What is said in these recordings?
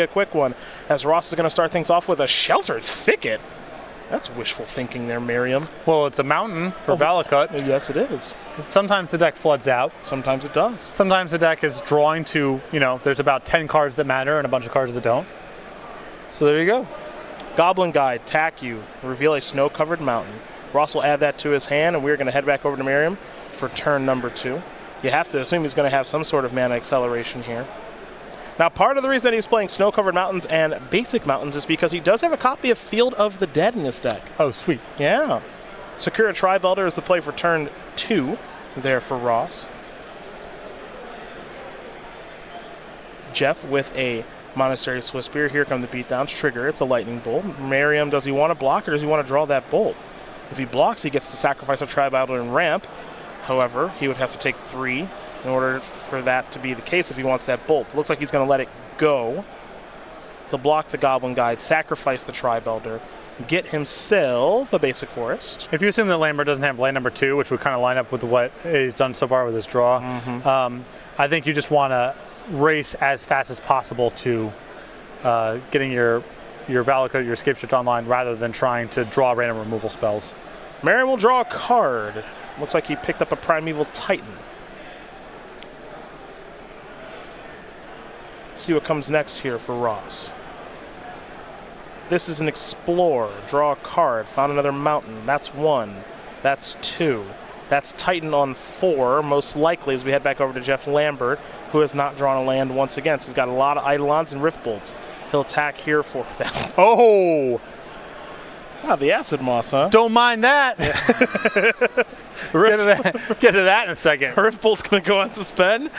A quick one, as Ross is going to start things off with a Sheltered Thicket. That's wishful thinking there, Merriam. Well, it's a mountain for Valakut. Yes, it is. Sometimes the deck floods out. Sometimes it does. Sometimes the deck is drawing to, there's about 10 cards that matter and a bunch of cards that don't. So there you go. Goblin Guide, tack you, reveal a snow-covered mountain. Ross will add that to his hand, and we're going to head back over to Merriam for turn number 2. You have to assume he's going to have some sort of mana acceleration here. Now, part of the reason that he's playing Snow-Covered Mountains and Basic Mountains is because he does have a copy of Field of the Dead in his deck. Oh, sweet. Yeah. Sakura Tri-Belter is the play for turn 2 there for Ross. Jeff with a Monastery Swiftspear. Here come the beatdowns. Trigger. It's a lightning bolt. Merriam, does he want to block or does he want to draw that bolt? If he blocks, he gets to sacrifice a Tri-Belter and ramp. However, he would have to take 3 in order for that to be the case if he wants that bolt. Looks like he's going to let it go. He'll block the Goblin Guide, sacrifice the Tri-Belter, get himself a basic forest. If you assume that Lambert doesn't have land number 2, which would kind of line up with what he's done so far with his draw, I think you just want to race as fast as possible to getting your Valakut, your Escape Shift online, rather than trying to draw random removal spells. Merriam will draw a card. Looks like he picked up a Primeval Titan. See what comes next here for Ross. This is an Explorer. Draw a card. Found another mountain. That's 1. That's 2. That's Titan on 4, most likely, as we head back over to Jeff Lambert, who has not drawn a land once again. So he's got a lot of Eidolons and Rift Bolts. He'll attack here for that. Oh! Ah, the Acid Moss, huh? Don't mind that. Get to that in a second. Rift Bolt's going to go on suspend.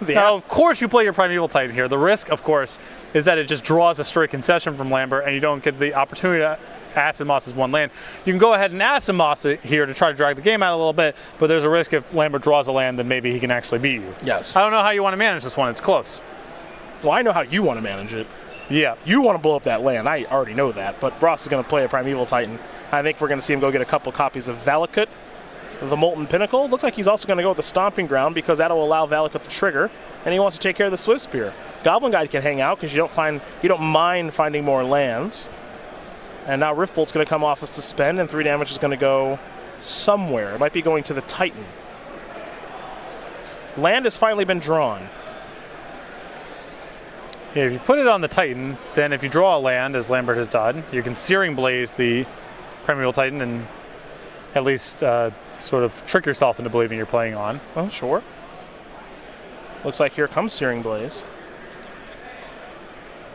Now, of course, you play your Primeval Titan here. The risk, of course, is that it just draws a straight concession from Lambert, and you don't get the opportunity to Acid Moss as 1 land. You can go ahead and Acid Moss it here to try to drag the game out a little bit, but there's a risk if Lambert draws a land, then maybe he can actually beat you. Yes. I don't know how you want to manage this one. It's close. Well, I know how you want to manage it. Yeah. You want to blow up that land. I already know that. But Ross is going to play a Primeval Titan. I think we're going to see him go get a couple copies of Valakut, the Molten Pinnacle. Looks like he's also going to go with the Stomping Ground because that'll allow Valakut to trigger. And he wants to take care of the Swiftspear. Goblin Guide can hang out because you don't mind finding more lands. And now Rift Bolt's going to come off a suspend, and 3 damage is going to go somewhere. It might be going to the Titan. Land has finally been drawn. Yeah, if you put it on the Titan, then if you draw a land, as Lambert has done, you can Searing Blaze the Primeval Titan and at least sort of trick yourself into believing you're playing on. Oh, sure. Looks like here comes Searing Blaze.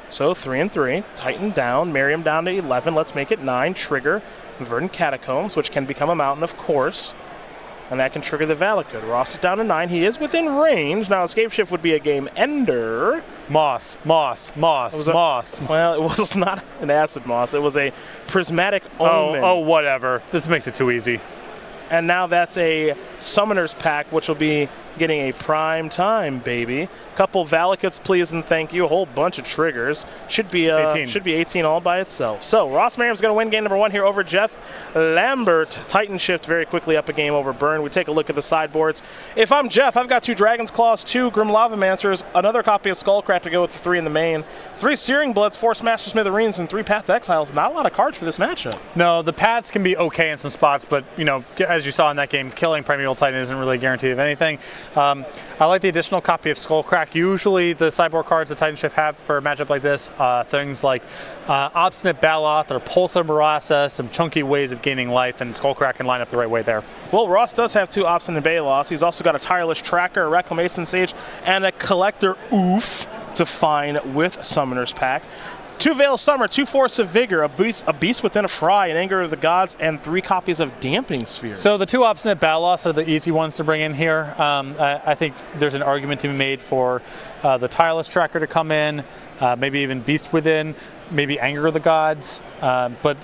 So 3 and 3. Titan down. Merriam down to 11. Let's make it 9. Trigger Verdant Catacombs, which can become a mountain, of course. And that can trigger the Valakut. Ross is down to 9. He is within range. Now, Escape Shift would be a game ender. Moss. Well, it was not an Acid Moss. It was a Prismatic Omen. Oh, whatever. This makes it too easy. And now that's a Summoner's Pack, which will be getting a prime time, baby. Couple Valakuts, please and thank you. A whole bunch of triggers. Should be 18 all by itself. So Ross Merriam's going to win game number 1 here over Jeff Lambert. Titan Shift very quickly up a game over Burn. We take a look at the sideboards. If I'm Jeff, I've got 2 Dragon's Claws, 2 Grim Lavamancers, another copy of Skullcraft to go with the 3 in the main, 3 Searing Bloods, 4 Smash Smithereens, and 3 Path to Exiles. Not a lot of cards for this matchup. No, the paths can be okay in some spots, but as you saw in that game, killing Primeval Titan isn't really a guarantee of anything. I like the additional copy of Skullcrack. Usually the sideboard cards that Titan Shift have for a matchup like this, things like Obstinate Baloth or Pulsar Marasa, some chunky ways of gaining life, and Skullcrack can line up the right way there. Well, Ross does have 2 Obstinate Baloths. He's also got a Tireless Tracker, a Reclamation Sage, and a Collector Oof to find with Summoner's Pack. 2 Veil Summer, 2 Force of Vigor, a beast Within a Fry, an Anger of the Gods, and 3 copies of Dampening Sphere. So the 2 Obstinate Baloths are the easy ones to bring in here. I think there's an argument to be made for the Tireless Tracker to come in, maybe even Beast Within, maybe Anger of the Gods, but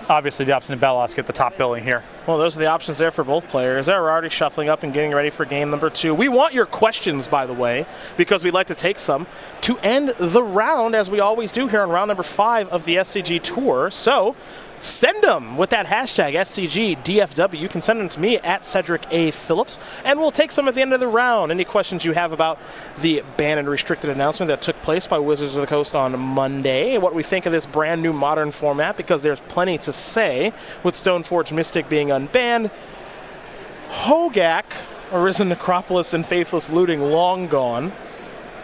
obviously the Obstinate Baloths get the top billing here. Well, those are the options there for both players. They're already shuffling up and getting ready for game number 2. We want your questions, by the way, because we'd like to take some to end the round, as we always do here on round number 5 of the SCG Tour. So send them with that hashtag SCGDFW. You can send them to me at Cedric A. Phillips, and we'll take some at the end of the round. Any questions you have about the banned and restricted announcement that took place by Wizards of the Coast on Monday, what we think of this brand new modern format, because there's plenty to say, with Stoneforge Mystic being unbanned, Hogak, Arisen Necropolis, and Faithless Looting long gone,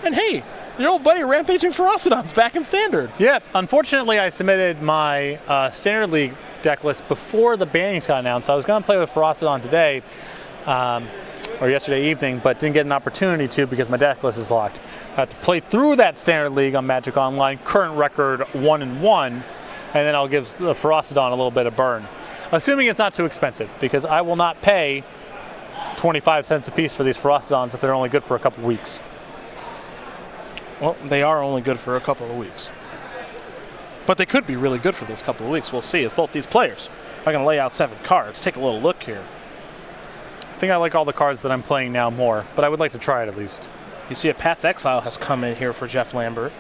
and hey, your old buddy Rampaging Ferocidon's back in Standard. Yeah, unfortunately I submitted my Standard League deck list before the bannings got announced. I was going to play with Ferocidon today, or yesterday evening, but didn't get an opportunity to because my deck list is locked. I have to play through that Standard League on Magic Online, current record 1-1, and then I'll give the Ferocidon a little bit of burn. Assuming it's not too expensive, because I will not pay 25 cents a piece for these Ferocidons if they're only good for a couple weeks. Well, they are only good for a couple of weeks. But they could be really good for this couple of weeks. We'll see, as both these players are going to lay out 7 cards. Take a little look here. I think I like all the cards that I'm playing now more, but I would like to try it at least. You see a Path to Exile has come in here for Jeff Lambert.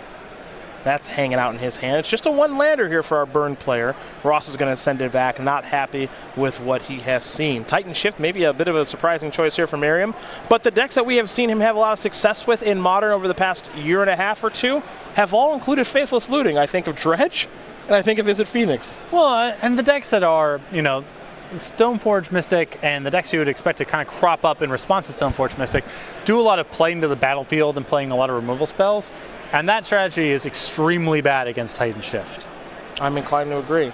That's hanging out in his hand. It's just a 1-lander here for our burn player. Ross is going to send it back, not happy with what he has seen. Titan Shift, maybe a bit of a surprising choice here for Merriam, but the decks that we have seen him have a lot of success with in Modern over the past year and a half or two have all included Faithless Looting. I think of Dredge, and I think of Izzet Phoenix. Well, and the decks that are, you know, Stoneforge Mystic and the decks you would expect to kind of crop up in response to Stoneforge Mystic do a lot of playing to the battlefield and playing a lot of removal spells, and that strategy is extremely bad against Titan Shift. I'm inclined to agree.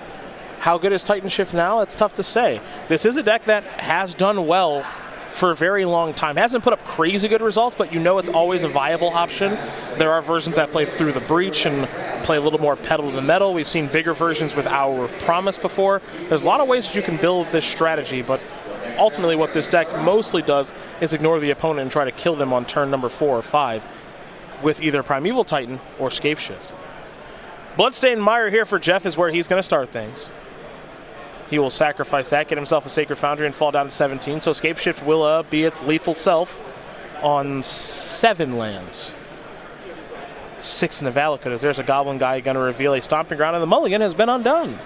How good is Titan Shift now? It's tough to say. This is a deck that has done well for a very long time. Hasn't put up crazy good results, but you know it's always a viable option. There are versions that play through the breach and play a little more pedal to the metal. We've seen bigger versions with Hour of Promise before. There's a lot of ways that you can build this strategy, but ultimately what this deck mostly does is ignore the opponent and try to kill them on turn number 4 or 5 with either Primeval Titan or Scapeshift. Bloodstained Mire here for Jeff is where he's going to start things. He will sacrifice that, get himself a Sacred Foundry, and fall down to 17. So Scapeshift will be its lethal self on 7 lands. 6 in the Valakut. There's a Goblin guy going to reveal a Stomping Ground, and the mulligan has been undone.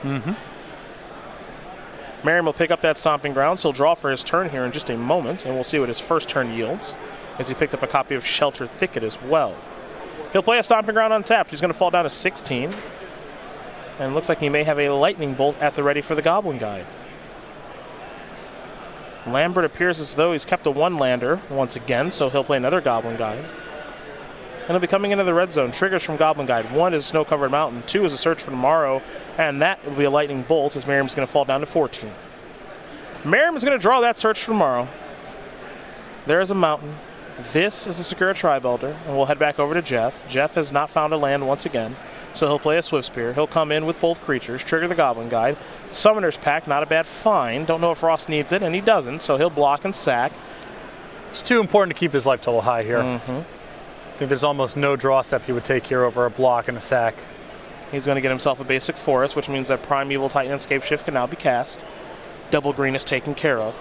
Merriam will pick up that Stomping Ground, so he'll draw for his turn here in just a moment, and we'll see what his first turn yields, as he picked up a copy of Shelter Thicket as well. He'll play a Stomping Ground untapped. He's going to fall down to 16. And it looks like he may have a Lightning Bolt at the ready for the Goblin Guide. Lambert appears as though he's kept a 1-lander once again, so he'll play another Goblin Guide. And he'll be coming into the red zone. Triggers from Goblin Guide. 1 is Snow-Covered Mountain. 2 is a Search for Tomorrow. And that will be a Lightning Bolt, as Merriam's going to fall down to 14. Merriam is going to draw that Search for Tomorrow. There's a mountain. This is a Sakura Tribe Elder. And we'll head back over to Jeff. Jeff has not found a land once again, so he'll play a Swift Spear. He'll come in with both creatures, trigger the Goblin Guide. Summoner's Pact, not a bad find. Don't know if Ross needs it, and he doesn't, so he'll block and sack. It's too important to keep his life total high here. I think there's almost no draw step he would take here over a block and a sack. He's going to get himself a basic forest, which means that Primeval Titan and Scapeshift can now be cast. Double green is taken care of.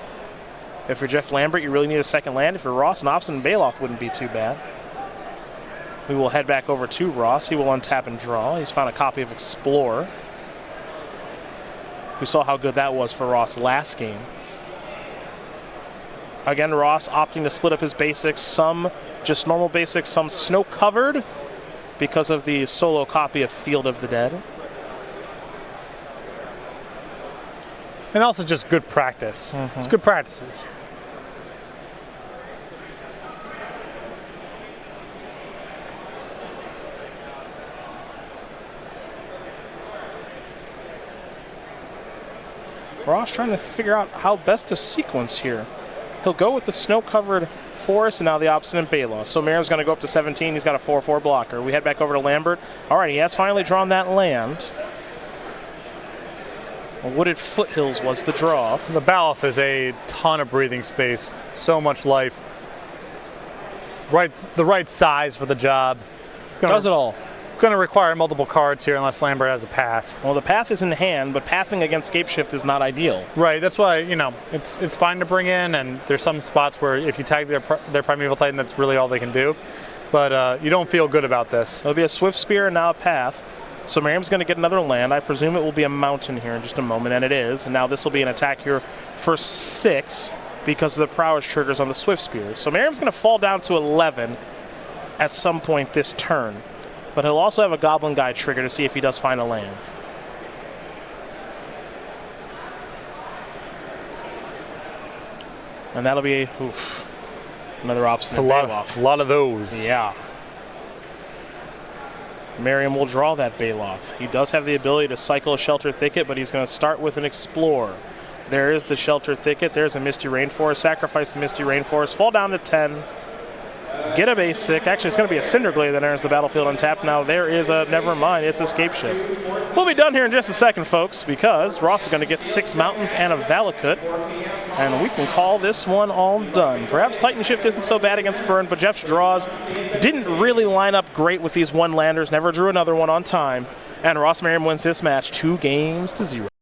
If you're Jeff Lambert, you really need a second land. If you're Ross, Nopson and Baloth wouldn't be too bad. We will head back over to Ross. He will untap and draw. He's found a copy of Explorer. We saw how good that was for Ross last game. Again, Ross opting to split up his basics. Some just normal basics, some snow-covered because of the solo copy of Field of the Dead. And also just good practice. It's good practices. Ross trying to figure out how best to sequence here. He'll go with the snow-covered forest and now the obstinate Baloth. So Merriam's going to go up to 17. He's got a 4/4 blocker. We head back over to Lambert. All right, he has finally drawn that land. Wooded Foothills was the draw. The Baloth is a ton of breathing space. So much life. The right size for the job. Does it all. going to require multiple cards here unless Lambert has a path. Well, the path is in hand, but pathing against Scape Shift is not ideal. Right, that's why, you know, it's fine to bring in, and there's some spots where if you tag their Primeval Titan, that's really all they can do. But you don't feel good about this. It'll be a Swift Spear and now a path. So Merriam's going to get another land. I presume it will be a mountain here in just a moment, and it is. And now this will be an attack here for 6 because of the prowess triggers on the Swift Spear. So Merriam's going to fall down to 11 at some point this turn. But he'll also have a Goblin Guide trigger to see if he does find a land. And that'll be another obstinate Baloth. A lot of those. Yeah. Merriam will draw that Baloth. He does have the ability to cycle a Shelter Thicket, but he's going to start with an Explorer. There is the Shelter Thicket. There's a Misty Rainforest. Sacrifice the Misty Rainforest. Fall down to 10. Get a basic. Actually, it's going to be a Cinderglade that enters the battlefield untapped. Now there is a, never mind, it's a Scape Shift. We'll be done here in just a second, folks, because Ross is going to get 6 Mountains and a Valakut, and we can call this one all done. Perhaps Titan Shift isn't so bad against Burn, but Jeff's draws didn't really line up great with these one-landers, never drew another one on time, and Ross Merriam wins this match 2-0.